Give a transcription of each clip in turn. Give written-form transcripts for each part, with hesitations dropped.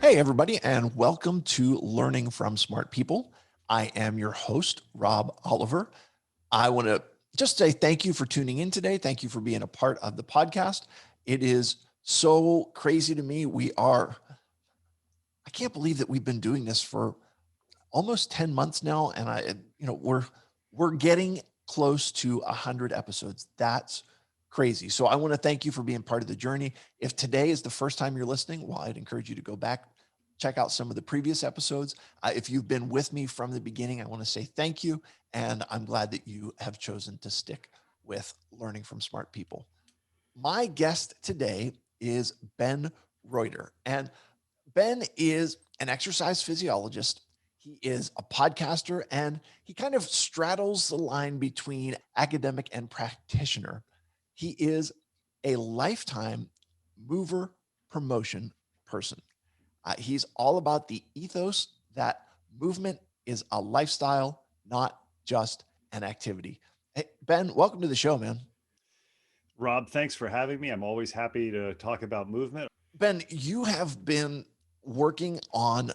Hey, everybody, and welcome to Learning from Smart People. I am your host, Rob Oliver. I want to just say thank you for tuning in today. Thank you for being a part of the podcast. It is so crazy to me. I can't believe that we've been doing this for almost 10 months now. And we're getting close to 100 episodes. That's crazy. So I want to thank you for being part of the journey. If today is the first time you're listening, well, I'd encourage you to go back, check out some of the previous episodes. If you've been with me from the beginning, I want to say thank you. And I'm glad that you have chosen to stick with learning from smart people. My guest today is Ben Reuter. And Ben is an exercise physiologist. He is a podcaster and he kind of straddles the line between academic and practitioner. He is a lifetime mover promotion person. He's all about the ethos that movement is a lifestyle, not just an activity. Hey, Ben, welcome to the show, man. Rob, thanks for having me. I'm always happy to talk about movement. Ben, you have been working on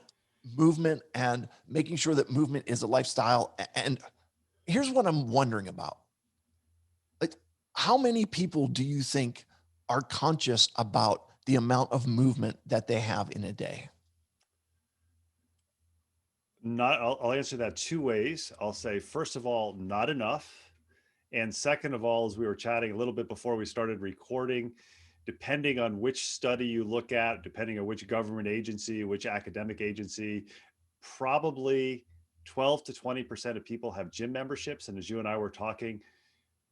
movement and making sure that movement is a lifestyle. And here's what I'm wondering about. Like, how many people do you think are conscious about the amount of movement that they have in a day? I'll answer that two ways. I'll say, first of all, not enough. And second of all, as we were chatting a little bit before we started recording, depending on which study you look at, depending on which government agency, which academic agency, probably 12 to 20% of people have gym memberships. And as you and I were talking,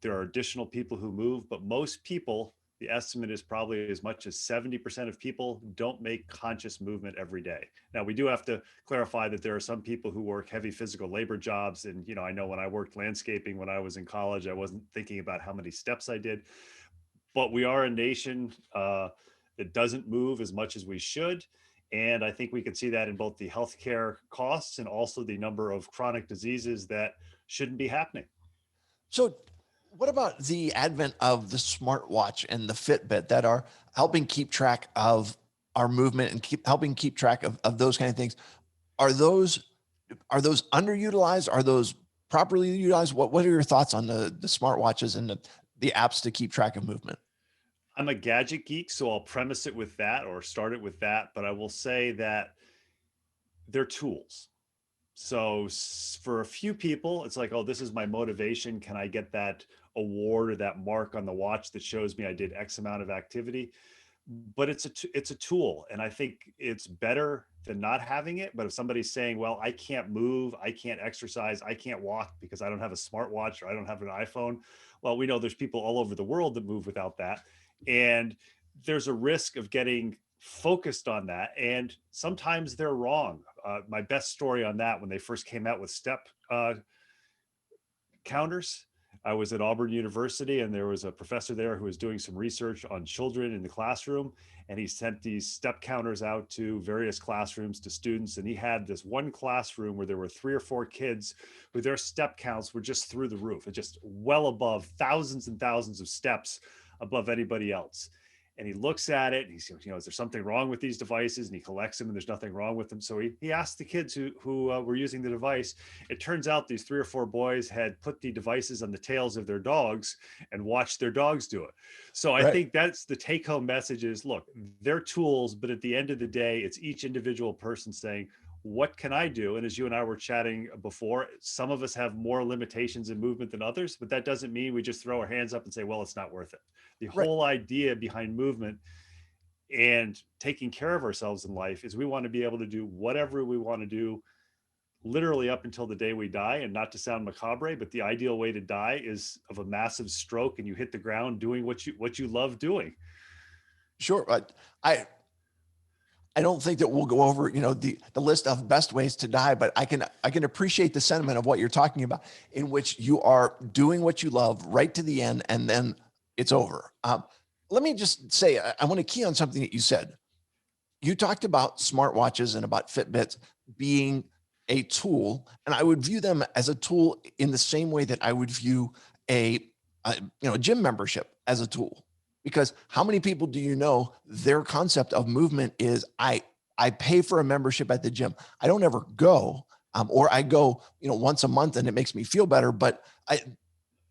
there are additional people who move, but most people, the estimate is probably as much as 70% of people don't make conscious movement every day. Now, we do have to clarify that there are some people who work heavy physical labor jobs. And, I know when I worked landscaping when I was in college, I wasn't thinking about how many steps I did. But we are a nation that doesn't move as much as we should. And I think we can see that in both the healthcare costs and also the number of chronic diseases that shouldn't be happening. So, what about the advent of the smartwatch and the Fitbit that are helping keep track of our movement and helping keep track of those kind of things? Are those are those underutilized? Are those properly utilized? What are your thoughts on the smartwatches and the apps to keep track of movement? I'm a gadget geek, so I'll premise it with that or start it with that. But I will say that they're tools. So for a few people, it's like, oh, this is my motivation. Can I get that award or that mark on the watch that shows me I did X amount of activity? But it's a tool, and I think it's better than not having it. But if somebody's saying, well, I can't move, I can't exercise, I can't walk because I don't have a smartwatch or I don't have an iPhone, well, we know there's people all over the world that move without that, and there's a risk of getting focused on that, and sometimes they're wrong. My best story on that, when they first came out with step counters. I was at Auburn University, and there was a professor there who was doing some research on children in the classroom. And he sent these step counters out to various classrooms to students. And he had this one classroom where there were 3 or 4 kids who their step counts were just through the roof, just well above thousands and thousands of steps above anybody else. And he looks at it and he says, is there something wrong with these devices? And he collects them and there's nothing wrong with them. So he asked the kids who were using the device. It turns out these 3 or 4 boys had put the devices on the tails of their dogs and watched their dogs do it. So I Right. think that's the take home message is, look, they're tools, but at the end of the day, it's each individual person saying, what can I do? And as you and I were chatting before, some of us have more limitations in movement than others, but that doesn't mean we just throw our hands up and say, well, it's not worth it. The Right. whole idea behind movement and taking care of ourselves in life is we want to be able to do whatever we want to do literally up until the day we die. And not to sound macabre, but the ideal way to die is of a massive stroke and you hit the ground doing what you love doing. Sure. I don't think that we'll go over, the list of best ways to die, but I can appreciate the sentiment of what you're talking about, in which you are doing what you love right to the end, and then it's over. Let me just say, I want to key on something that you said. You talked about smartwatches and about Fitbits being a tool, and I would view them as a tool in the same way that I would view a, a gym membership as a tool. Because how many people do you know their concept of movement is I pay for a membership at the gym. I don't ever go, or I go, once a month and it makes me feel better. But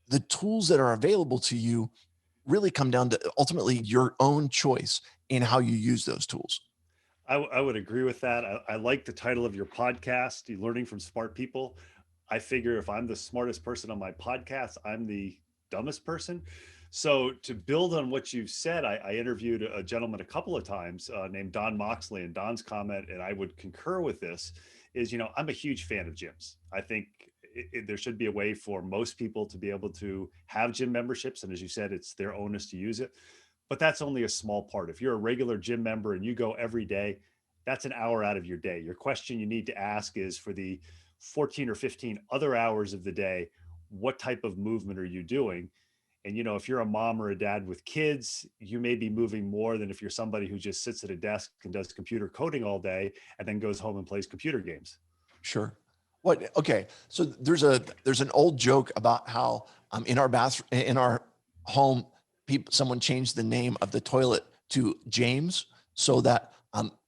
the tools that are available to you really come down to ultimately your own choice in how you use those tools. I would agree with that. I like the title of your podcast, "You Learning from Smart People." I figure if I'm the smartest person on my podcast, I'm the dumbest person. So to build on what you've said, I interviewed a gentleman a couple of times named Don Moxley, and Don's comment, and I would concur with this, is, I'm a huge fan of gyms. I think there should be a way for most people to be able to have gym memberships. And as you said, it's their onus to use it. But that's only a small part. If you're a regular gym member and you go every day, that's an hour out of your day. Your question you need to ask is, for the 14 or 15 other hours of the day, what type of movement are you doing? And, if you're a mom or a dad with kids, you may be moving more than if you're somebody who just sits at a desk and does computer coding all day and then goes home and plays computer games. Sure. What? Okay. So there's an old joke about how in our in our home, someone changed the name of the toilet to James so that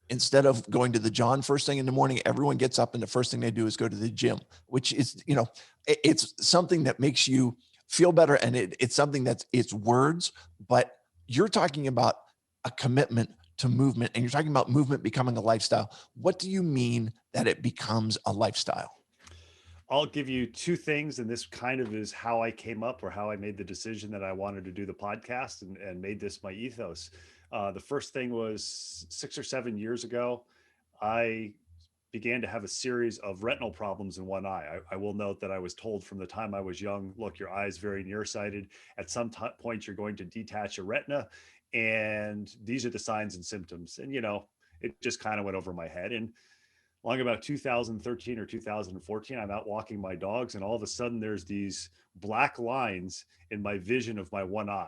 instead of going to the John first thing in the morning, everyone gets up and the first thing they do is go to the gym, which is it's something that makes you feel better, and it's something it's words, but you're talking about a commitment to movement, and you're talking about movement becoming a lifestyle. What do you mean that it becomes a lifestyle? I'll give you two things, and this kind of is how I came up, or how I made the decision that I wanted to do the podcast and made this my ethos. The first thing was 6 or 7 years ago. I began to have a series of retinal problems in one eye. I will note that I was told from the time I was young, look, your eye is very nearsighted. At some point, you're going to detach a retina, and these are the signs and symptoms. And, it just kind of went over my head. And along about 2013 or 2014, I'm out walking my dogs, and all of a sudden there's these black lines in my vision of my one eye.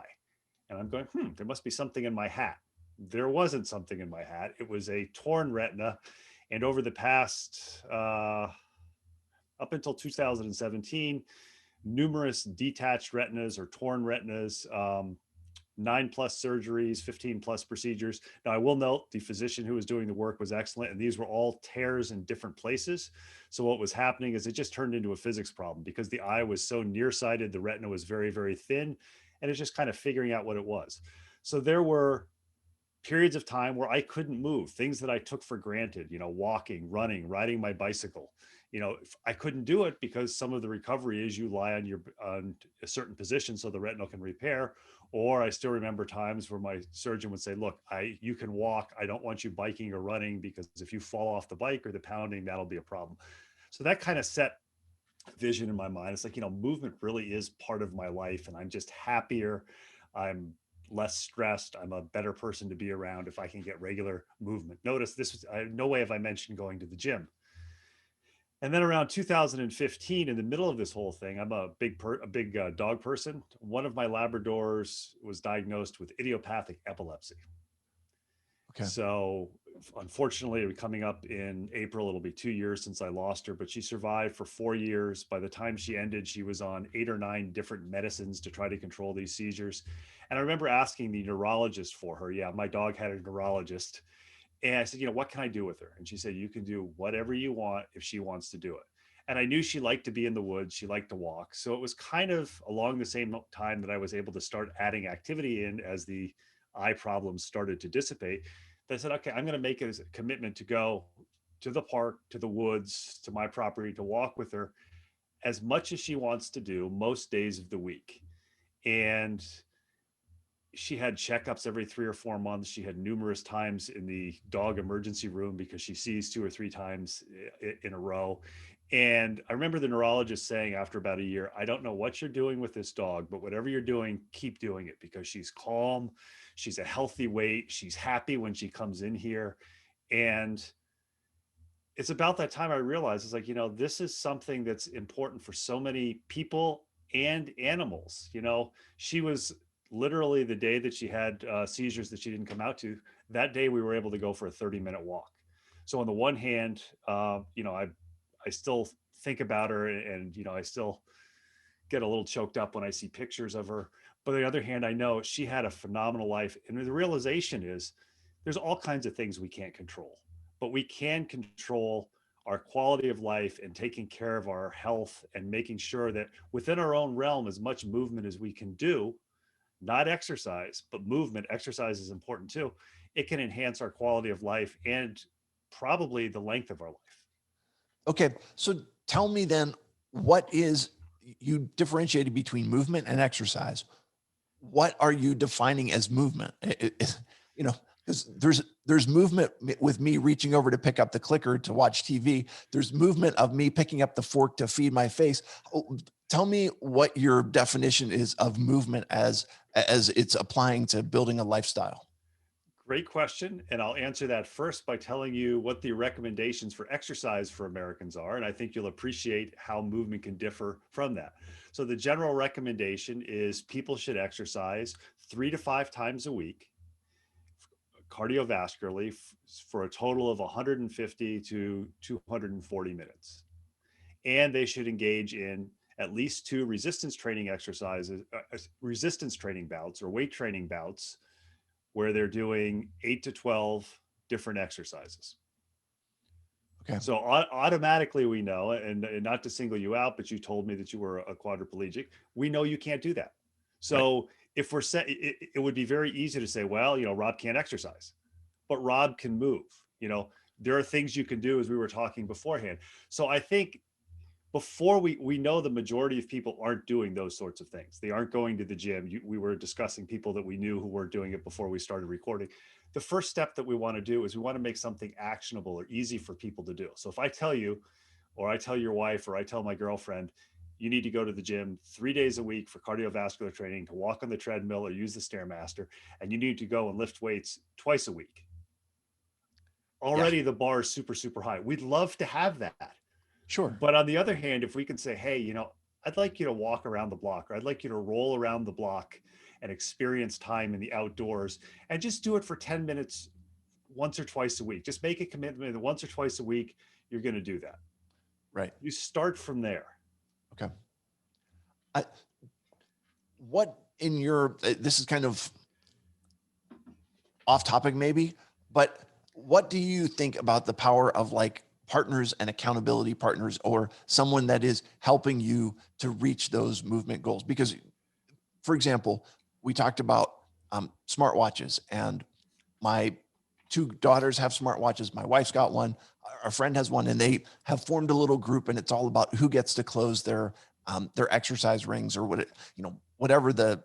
And I'm going, there must be something in my hat. There wasn't something in my hat. It was a torn retina. And over the past, up until 2017, numerous detached retinas or torn retinas, 9+ surgeries, 15+ procedures. Now, I will note the physician who was doing the work was excellent, and these were all tears in different places. So what was happening is it just turned into a physics problem, because the eye was so nearsighted, the retina was very, very thin, and it's just kind of figuring out what it was. So there were periods of time where I couldn't move, things that I took for granted, walking, running, riding my bicycle. I couldn't do it because some of the recovery is you lie on a certain position so the retinal can repair. Or I still remember times where my surgeon would say, look, you can walk. I don't want you biking or running, because if you fall off the bike or the pounding, that'll be a problem. So that kind of set vision in my mind. It's like, movement really is part of my life, and I'm just happier. I'm less stressed. I'm a better person to be around if I can get regular movement. Notice this was, no way have I mentioned going to the gym. And then around 2015, in the middle of this whole thing, I'm a big dog person. One of my Labradors was diagnosed with idiopathic epilepsy. Okay. So unfortunately, coming up in April, it'll be 2 years since I lost her, but she survived for 4 years. By the time she ended, she was on 8 or 9 different medicines to try to control these seizures. And I remember asking the neurologist for her. Yeah, my dog had a neurologist. And I said, what can I do with her? And she said, you can do whatever you want if she wants to do it. And I knew she liked to be in the woods. She liked to walk. So it was kind of along the same time that I was able to start adding activity in as the eye problems started to dissipate. I said, okay, I'm going to make it a commitment to go to the park, to the woods, to my property, to walk with her as much as she wants to do most days of the week. And she had checkups every 3 or 4 months. She had numerous times in the dog emergency room because she sees 2 or 3 times in a row. And I remember the neurologist saying after about a year, I don't know what you're doing with this dog, but whatever you're doing, keep doing it, because she's calm. She's a healthy weight. She's happy when she comes in here. And it's about that time I realized, it's like, this is something that's important for so many people and animals. She was literally, the day that she had seizures that she didn't come out to, that day we were able to go for a 30-minute walk. So on the one hand, I still think about her, and, I still get a little choked up when I see pictures of her. But on the other hand, I know she had a phenomenal life. And the realization is there's all kinds of things we can't control. but we can control our quality of life and taking care of our health and making sure that within our own realm, as much movement as we can do, not exercise, but movement. Exercise is important too. It can enhance our quality of life and probably the length of our life. Okay. So tell me then, what is, you differentiated between movement and exercise. What are you defining as movement? You know, because there's movement with me reaching over to pick up the clicker to watch TV. There's movement of me picking up the fork to feed my face. Oh, tell me what your definition is of movement as it's applying to building a lifestyle. Great question. And I'll answer that first by telling you what the recommendations for exercise for Americans are. And I think you'll appreciate how movement can differ from that. So, the general recommendation is people should exercise 3 to 5 times a week cardiovascularly for a total of 150 to 240 minutes. And they should engage in at least 2 resistance training bouts or weight training bouts where they're doing 8 to 12 different exercises. Okay. So automatically we know, and not to single you out, but you told me that you were a quadriplegic. We know you can't do that. Right. So if we're set, it would be very easy to say, well, Rob can't exercise, but Rob can move. There are things you can do, as we were talking beforehand. So I think before we know the majority of people aren't doing those sorts of things. They aren't going to the gym. We were discussing people that we knew who were doing it before we started recording. The first step that we want to do is we want to make something actionable or easy for people to do. So if I tell you, or I tell your wife, or I tell my girlfriend, you need to go to the gym 3 days a week for cardiovascular training, to walk on the treadmill or use the Stairmaster, and you need to go and lift weights twice a week. Yeah. Already the bar is super, super high. We'd love to have that. Sure. But on the other hand, if we can say, hey, I'd like you to walk around the block, or I'd like you to roll around the block and experience time in the outdoors, and just do it for 10 minutes once or twice a week. Just make a commitment that once or twice a week, you're going to do that. Right. You start from there. Okay. I, what in your, this is kind of off topic maybe, but what do you think about the power of like partners and accountability partners, or someone that is helping you to reach those movement goals? Because, for example, we talked about smartwatches, and my two daughters have smartwatches. My wife's got one. Our friend has one, and they have formed a little group, and it's all about who gets to close their exercise rings, or whatever they're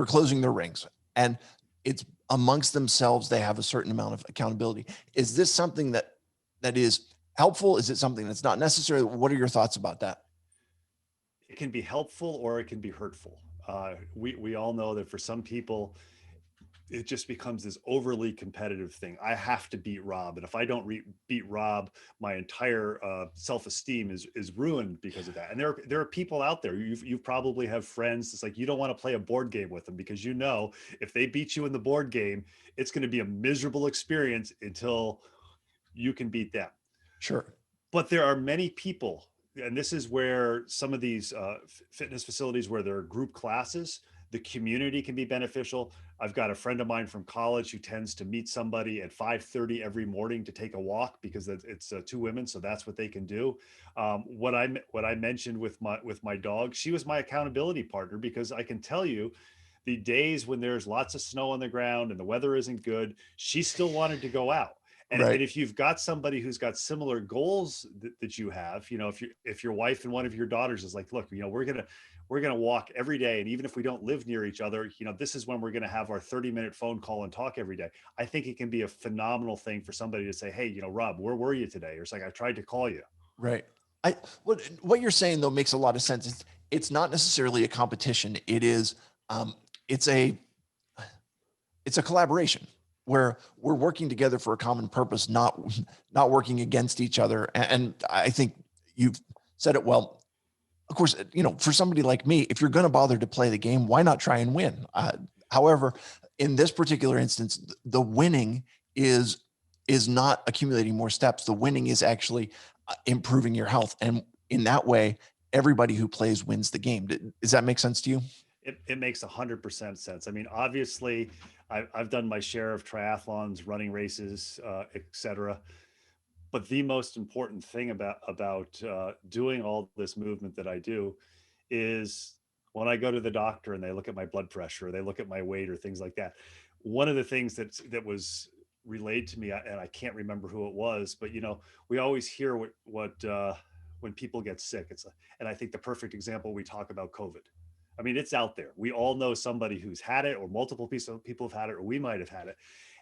closing their rings. And it's amongst themselves. They have a certain amount of accountability. Is this something that is helpful? Is it something that's not necessary? What are your thoughts about that? It can be helpful or it can be hurtful. We all know that for some people, it just becomes this overly competitive thing. I have to beat Rob, and if I don't beat Rob, my entire self-esteem is ruined because of that. And there are people out there. You probably have friends. It's like you don't want to play a board game with them because if they beat you in the board game, it's going to be a miserable experience until you can beat them. Sure. But there are many people, and this is where some of these fitness facilities where there are group classes, the community can be beneficial. I've got a friend of mine from college who tends to meet somebody at 5:30 every morning to take a walk, because it's 2 women, so that's what they can do. What I mentioned with my dog, she was my accountability partner, because I can tell you, the days when there's lots of snow on the ground and the weather isn't good, she still wanted to go out. And Right. if you've got somebody who's got similar goals that you have, if your wife and one of your daughters is like, look, we're gonna walk every day, and even if we don't live near each other, this is when we're gonna have our 30-minute phone call and talk every day. I think it can be a phenomenal thing for somebody to say, hey, Rob, where were you today? Or it's like, I tried to call you. Right. What you're saying though makes a lot of sense. It's not necessarily a competition. Um, it's a it's a collaboration where we're working together for a common purpose, not working against each other. And I think you've said it well. Of course, for somebody like me, if you're going to bother to play the game, why not try and win? However, in this particular instance, the winning is not accumulating more steps. The winning is actually improving your health, and in that way, everybody who plays wins the game. Does that make sense to you? It makes 100% sense. I mean, obviously, I've done my share of triathlons, running races, etc. But the most important thing about doing all this movement that I do is when I go to the doctor and they look at my blood pressure, or they look at my weight, or things like that. One of the things that was relayed to me, and I can't remember who it was, but we always hear what when people get sick. And I think the perfect example, we talk about COVID. I mean, it's out there. We all know somebody who's had it, or multiple people have had it, or we might have had it.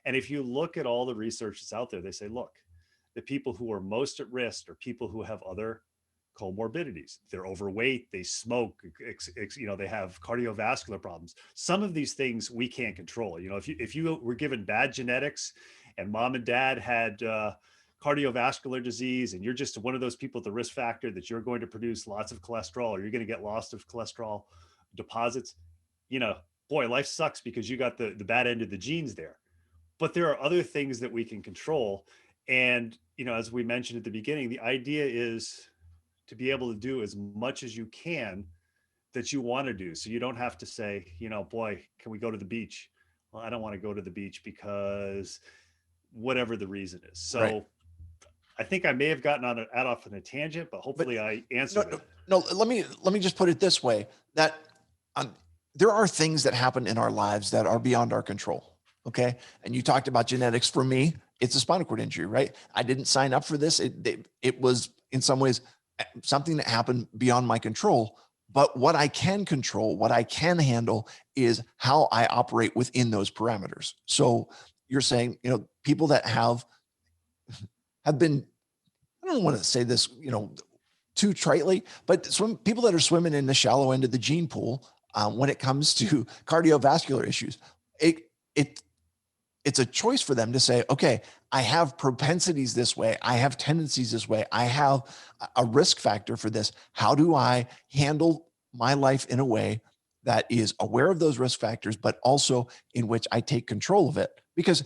And if you look at all the research that's out there, they say, look, the people who are most at risk are people who have other comorbidities. They're overweight, they smoke, they have cardiovascular problems. Some of these things we can't control. If you were given bad genetics, and mom and dad had cardiovascular disease, and you're just one of those people at the risk factor that you're going to produce lots of cholesterol, or you're going to get lots of cholesterol deposits, you know, boy, life sucks because you got the bad end of the genes there. But there are other things that we can control. And, as we mentioned at the beginning, the idea is to be able to do as much as you can that you want to do. So you don't have to say, boy, can we go to the beach? Well, I don't want to go to the beach because whatever the reason is. Right. So I think I may have gotten out off on a tangent, but But hopefully I no, answered it. no, no, let me just put it this way, that um, there are things that happen in our lives that are beyond our control. Okay. And you talked about genetics. For me, it's a spinal cord injury, right? I didn't sign up for this. It was in some ways something that happened beyond my control. But what I can control, what I can handle, is how I operate within those parameters. So you're saying, people that have been, I don't want to say this, too tritely, but people that are swimming in the shallow end of the gene pool, when it comes to cardiovascular issues, it it it's a choice for them to say, okay, I have propensities this way, I have tendencies this way, I have a risk factor for this. How do I handle my life in a way that is aware of those risk factors, but also in which I take control of it? Because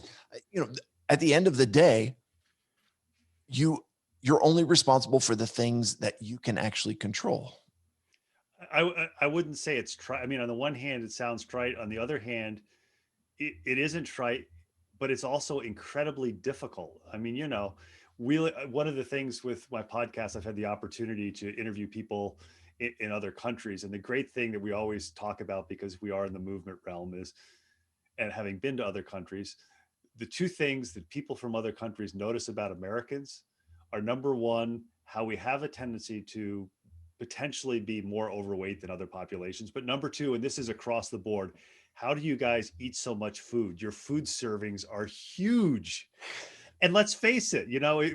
at the end of the day, you you're only responsible for the things that you can actually control. I wouldn't say it's trite. I mean, on the one hand, it sounds trite. On the other hand, it isn't trite, but it's also incredibly difficult. I mean, one of the things with my podcast, I've had the opportunity to interview people in other countries. And the great thing that we always talk about, because we are in the movement realm, is, and having been to other countries, the two things that people from other countries notice about Americans are, number one, how we have a tendency to potentially be more overweight than other populations. But number two, and this is across the board, how do you guys eat so much food? Your food servings are huge. And let's face it,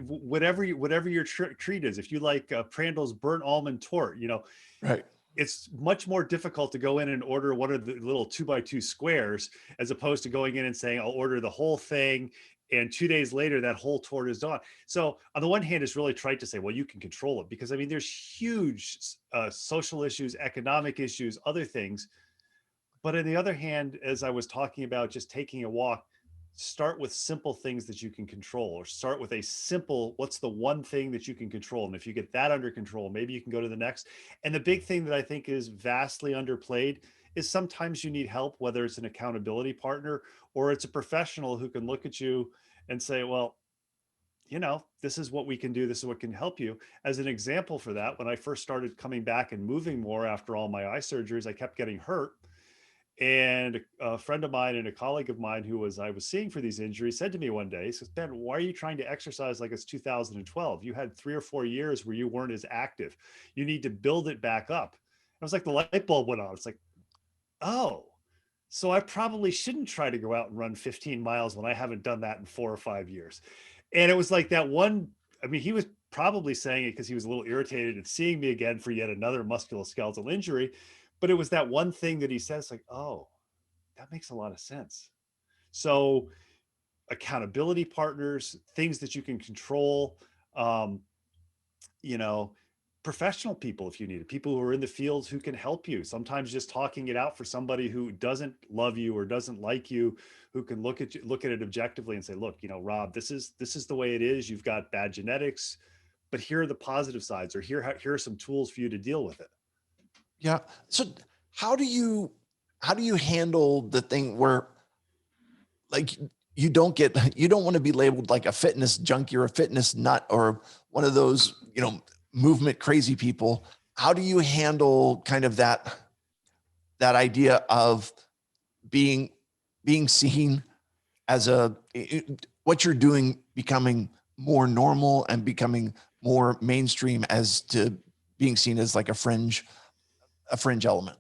whatever your treat is, if you like Prandtle's burnt almond tort, Right. it's much more difficult to go in and order one of the little 2x2 squares, as opposed to going in and saying, I'll order the whole thing. And 2 days later, that whole tort is gone. So on the one hand, it's really trite to say, well, you can control it, because I mean, there's huge social issues, economic issues, other things. But on the other hand, as I was talking about just taking a walk, start with simple things that you can control, or start with a simple, what's the one thing that you can control? And if you get that under control, maybe you can go to the next. And the big thing that I think is vastly underplayed is sometimes you need help, whether it's an accountability partner or it's a professional who can look at you and say, well, this is what we can do. This is what can help you. As an example for that, when I first started coming back and moving more after all my eye surgeries, I kept getting hurt. And a friend of mine and a colleague of mine I was seeing for these injuries said to me one day, he says, Ben, why are you trying to exercise like it's 2012? You had 3 or 4 years where you weren't as active. You need to build it back up. I was like, the light bulb went on. It's like, oh, so I probably shouldn't try to go out and run 15 miles when I haven't done that in 4 or 5 years. And it was like that one. I mean, he was probably saying it because he was a little irritated at seeing me again for yet another musculoskeletal injury. But it was that one thing that he says, like, oh, that makes a lot of sense. So accountability partners, things that you can control, um, you know, professional people, if you need it, people who are in the fields who can help you. Sometimes just talking it out for somebody who doesn't love you or doesn't like you, who can look at it objectively and say, look, Rob, this is the way it is. You've got bad genetics, but here are the positive sides, or here are some tools for you to deal with it. Yeah. So how do you handle the thing where, like, you don't want to be labeled like a fitness junkie or a fitness nut or one of those, movement crazy people. How do you handle kind of that idea of being seen as what you're doing becoming more normal and becoming more mainstream as to being seen as like a fringe element?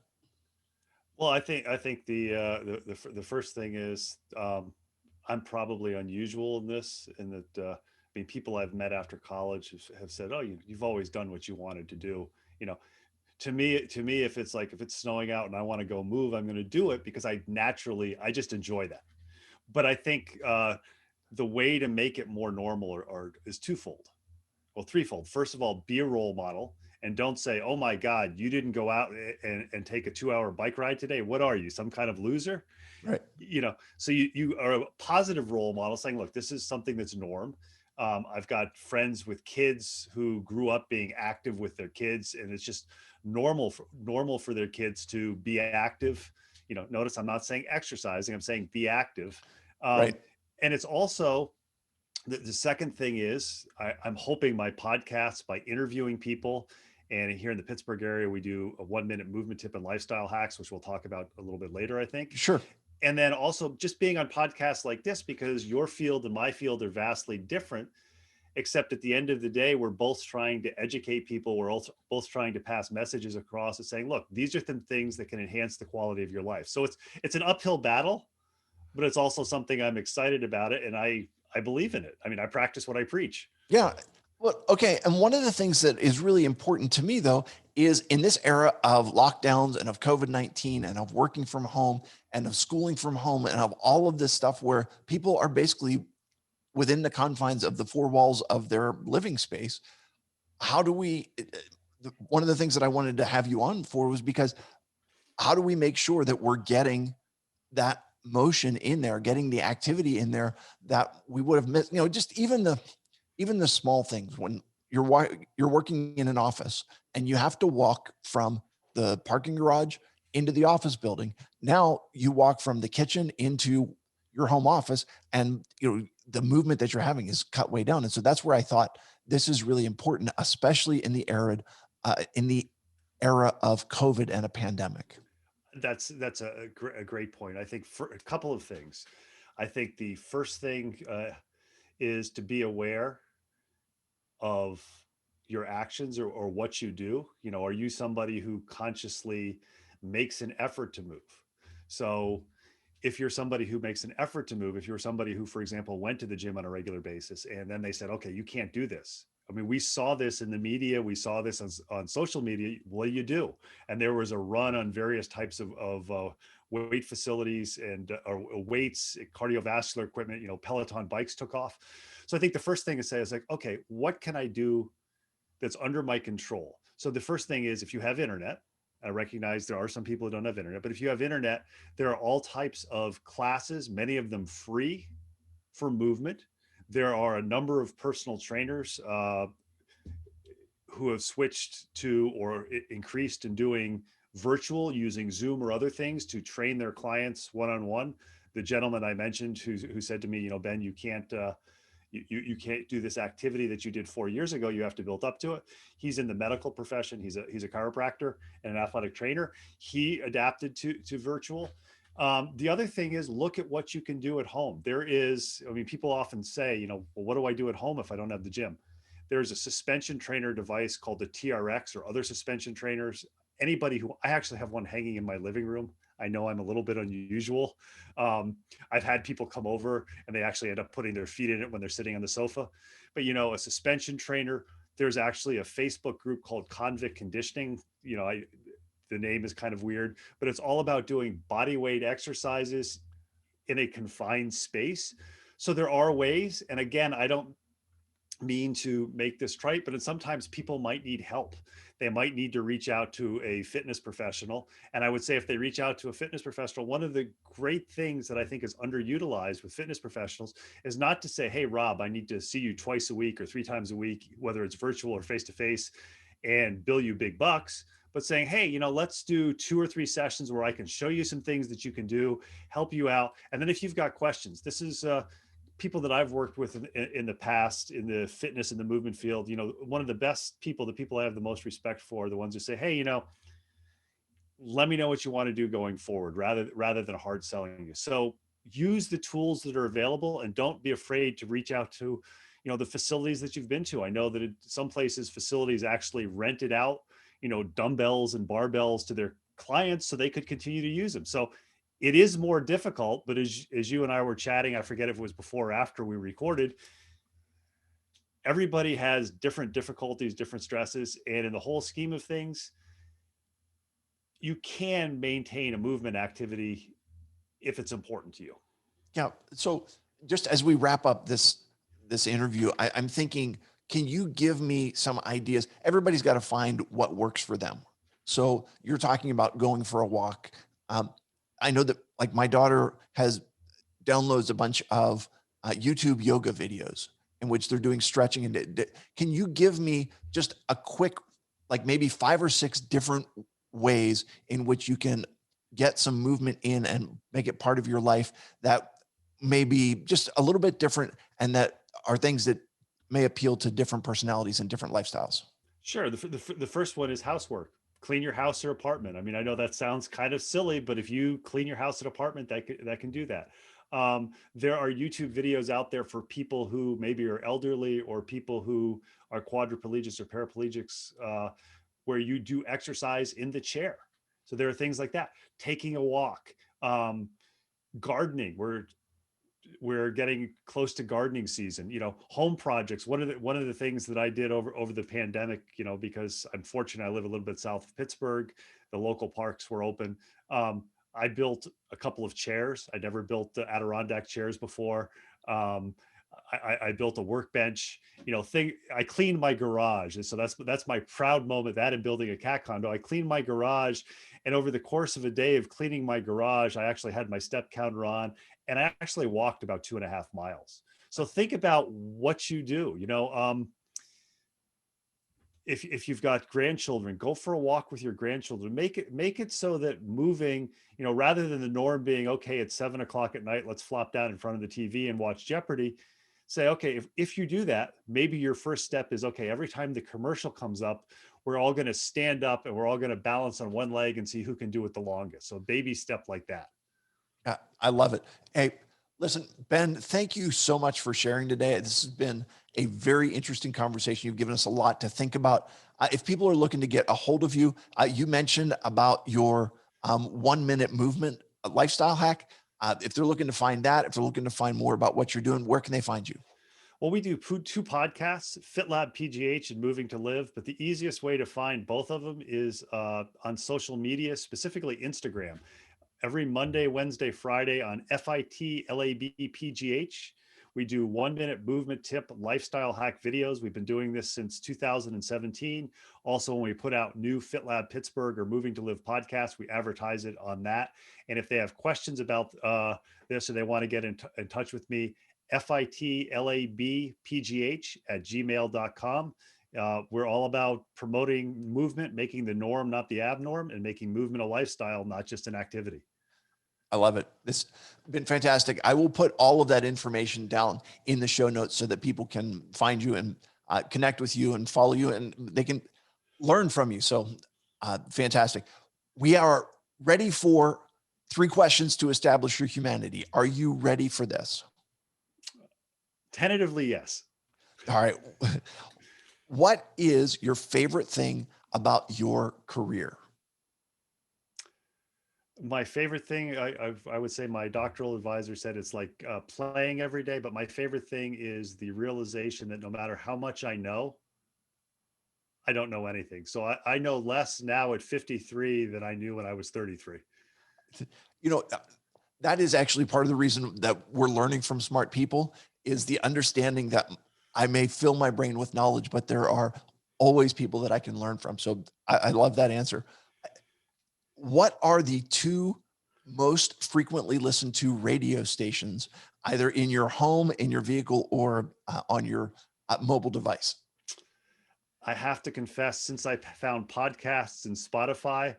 Well, I think the first thing is, I'm probably unusual in this, in that I mean, people I've met after college have said, "Oh, you've always done what you wanted to do." You know, to me, if it's like, if it's snowing out and I want to go move, I'm going to do it because I just enjoy that. But I think the way to make it more normal is twofold. Well, threefold. First of all, be a role model and don't say, "Oh my God, you didn't go out and take a 2 hour bike ride today. What are you, some kind of loser?" Right. So you are a positive role model saying, "Look, this is something that's norm." I've got friends with kids who grew up being active with their kids, and it's just normal for their kids to be active. Notice I'm not saying exercising, I'm saying be active. Um, Right. and it's also, the second thing is, I'm hoping my podcast, by interviewing people, and here in the Pittsburgh area, we do a 1 minute movement tip and lifestyle hacks, which we'll talk about a little bit later, I think. Sure. And then also just being on podcasts like this, because your field and my field are vastly different, except at the end of the day, we're both trying to educate people. We're also both trying to pass messages across and saying, look, these are some things that can enhance the quality of your life. So it's an uphill battle, but it's also something I'm excited about it. And I believe in it. I mean, I practice what I preach. Yeah. Well, okay. And one of the things that is really important to me, though, is in this era of lockdowns and of COVID-19 and of working from home and of schooling from home and of all of this stuff where people are basically within the confines of the four walls of their living space. How do we, one of the things that I wanted to have you on for was because how do we make sure that we're getting that motion in there, getting the activity in there that we would have missed, just even the small things when you're working in an office and you have to walk from the parking garage into the office building. Now you walk from the kitchen into your home office, and the movement that you're having is cut way down. And so that's where I thought this is really important, especially in the era of COVID and a pandemic. That's a great point. I think, for a couple of things. I think the first thing is to be aware of your actions, or what you do. Are you somebody who consciously makes an effort to move? So if you're somebody who makes an effort to move, if you're somebody who, for example, went to the gym on a regular basis and then they said, "Okay, you can't do this." I mean, we saw this in the media, we saw this on social media. What do you do? And there was a run on various types of weight facilities and or weights, cardiovascular equipment. Peloton bikes took off. So I think the first thing to say is like, okay, what can I do that's under my control? So the first thing is, if you have internet, I recognize there are some people who don't have internet, but if you have internet, there are all types of classes, many of them free, for movement. There are a number of personal trainers who have switched to, or increased in doing virtual, using Zoom or other things to train their clients one-on-one. The gentleman I mentioned who said to me, Ben, you can't you can't do this activity that you did 4 years ago. You have to build up to it. He's in the medical profession. He's a chiropractor and an athletic trainer. He adapted to virtual. The other thing is, look at what you can do at home. I mean, people often say, well, what do I do at home if I don't have the gym? There's a suspension trainer device called the TRX, or other suspension trainers. I actually have one hanging in my living room. I know I'm a little bit unusual. I've had people come over and they actually end up putting their feet in it when they're sitting on the sofa. But a suspension trainer, there's actually a Facebook group called Convict Conditioning. The name is kind of weird, but it's all about doing body weight exercises in a confined space. So there are ways. And again, I don't mean to make this trite, but sometimes people might need help. They might need to reach out to a fitness professional. And I would say, if they reach out to a fitness professional, one of the great things that I think is underutilized with fitness professionals is not to say, "Hey, Rob, I need to see you twice a week or 3 times a week, whether it's virtual or face to face, and bill you big bucks." but saying, hey, let's do 2 or 3 sessions where I can show you some things that you can do, help you out. And then if you've got questions, this is people that I've worked with in the past in the fitness and the movement field. One of the best people, the people I have the most respect for, are the ones who say, hey, let me know what you want to do going forward, rather than hard selling you. So use the tools that are available, and don't be afraid to reach out to the facilities that you've been to. I know that some places, facilities actually rented out dumbbells and barbells to their clients so they could continue to use them. So it is more difficult, but as you and I were chatting, I forget if it was before or after we recorded, everybody has different difficulties, different stresses, and in the whole scheme of things, you can maintain a movement activity if it's important to you. Yeah. So just as we wrap up this interview, I'm thinking, can you give me some ideas? Everybody's got to find what works for them. So you're talking about going for a walk. Um, I know that like my daughter has downloads a bunch of YouTube yoga videos in which they're doing stretching. And can you give me just a quick, like maybe 5 or 6 different ways in which you can get some movement in and make it part of your life that may be just a little bit different and that are things that may appeal to different personalities and different lifestyles? Sure. The first one is housework. Clean your house or apartment. I mean, I know that sounds kind of silly, but if you clean your house and apartment, that can do that. There are YouTube videos out there for people who maybe are elderly or people who are quadriplegics or paraplegics, where you do exercise in the chair. So there are things like that. Taking a walk, gardening. We're getting close to gardening season. Home projects. One of the things that I did over the pandemic, because I'm fortunate, I live a little bit south of Pittsburgh, the local parks were open. I built a couple of chairs. I never built the Adirondack chairs before. um, I built a workbench. I cleaned my garage, and so that's my proud moment. That in building a cat condo, I cleaned my garage, and over the course of a day of cleaning my garage, I actually had my step counter on, and I actually walked about 2.5 miles. So think about what you do. If you've got grandchildren, go for a walk with your grandchildren. Make it so that moving, rather than the norm being, okay, it's 7 o'clock at night, let's flop down in front of the TV and watch Jeopardy. Say, okay, if you do that, maybe your first step is, okay, every time the commercial comes up, we're all going to stand up and we're all going to balance on one leg and see who can do it the longest. So a baby step like that. I love it. Hey, listen, Ben, thank you so much for sharing today. This has been a very interesting conversation. You've given us a lot to think about. If people are looking to get a hold of you, you mentioned about your 1 minute movement lifestyle hack. If they're looking to find that, if they're looking to find more about what you're doing, where can they find you? Well, we do two podcasts, FitLab PGH and Moving to Live, but the easiest way to find both of them is on social media, specifically Instagram. Every Monday, Wednesday, Friday on FITLABPGH, we do 1 minute movement tip lifestyle hack videos. We've been doing this since 2017. Also, when we put out new FitLab Pittsburgh or Moving to Live podcast, we advertise it on that. And if they have questions about this or they want to get in touch with me, FITLABPGH@gmail.com. We're all about promoting movement, making the norm, not the abnorm, and making movement a lifestyle, not just an activity. I love it. This has been fantastic. I will put all of that information down in the show notes so that people can find you and connect with you and follow you and they can learn from you. So fantastic. We are ready for 3 questions to establish your humanity. Are you ready for this? Tentatively, yes. All right. What is your favorite thing about your career? My favorite thing, I would say my doctoral advisor said it's like playing every day, but my favorite thing is the realization that no matter how much I know, I don't know anything. So I know less now at 53 than I knew when I was 33. You know, that is actually part of the reason that we're learning from smart people is the understanding that I may fill my brain with knowledge, but there are always people that I can learn from. So I love that answer. What are the 2 most frequently listened to radio stations, either in your home, in your vehicle, or on your mobile device? I have to confess, since I found podcasts and Spotify,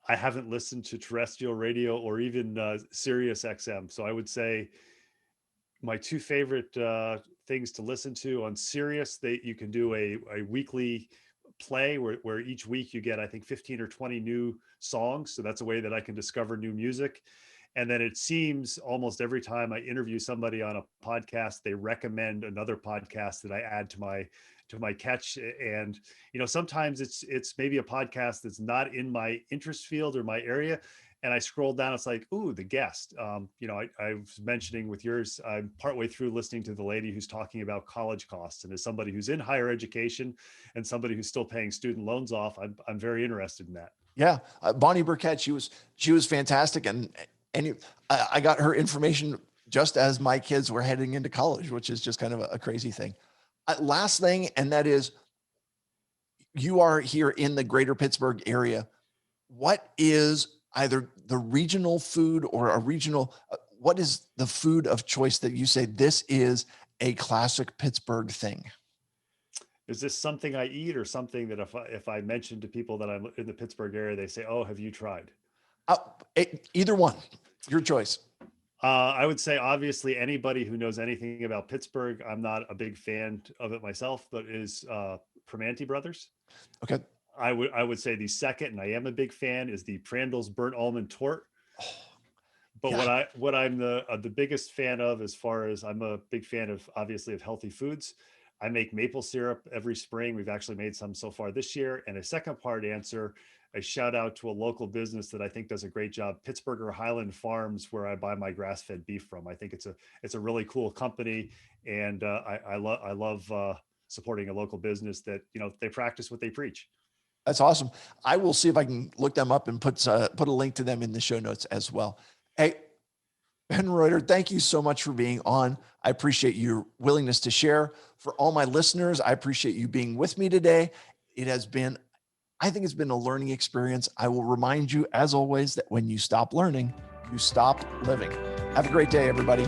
I haven't listened to terrestrial radio or even Sirius XM. So I would say my two favorite things to listen to on Sirius, you can do a weekly play where each week you get, I think, 15 or 20 new songs. So that's a way that I can discover new music. And then it seems almost every time I interview somebody on a podcast, they recommend another podcast that I add to my catch. And sometimes it's maybe a podcast that's not in my interest field or my area, and I scrolled down, it's like, ooh, the guest. I was mentioning with yours, I'm partway through listening to the lady who's talking about college costs. And as somebody who's in higher education and somebody who's still paying student loans off, I'm very interested in that. Yeah. Bonnie Burkett, she was fantastic. I got her information just as my kids were heading into college, which is just kind of a crazy thing. Last thing, and that is, you are here in the greater Pittsburgh area. What is either the regional food or a regional, what is the food of choice that you say this is a classic Pittsburgh thing? Is this something I eat, or something that if I mention to people that I'm in the Pittsburgh area, they say, oh, have you tried? Either one, your choice. I would say, obviously, anybody who knows anything about Pittsburgh, I'm not a big fan of it myself, but is Primanti Brothers. Okay. I would say the second, and I am a big fan, is the Prandl's burnt almond tort. But Yeah. what I'm the biggest fan of, as far as, I'm a big fan of, obviously, of healthy foods. I make maple syrup every spring. We've actually made some so far this year. And a second part answer, a shout out to a local business that I think does a great job, Pittsburgh Highland Farms, where I buy my grass-fed beef from. I think it's a really cool company, and I love supporting a local business that they practice what they preach. That's awesome. I will see if I can look them up and put a link to them in the show notes as well. Hey, Ben Reuter, thank you so much for being on. I appreciate your willingness to share. For all my listeners, I appreciate you being with me today. I think it's been a learning experience. I will remind you, as always, that when you stop learning, you stop living. Have a great day, everybody.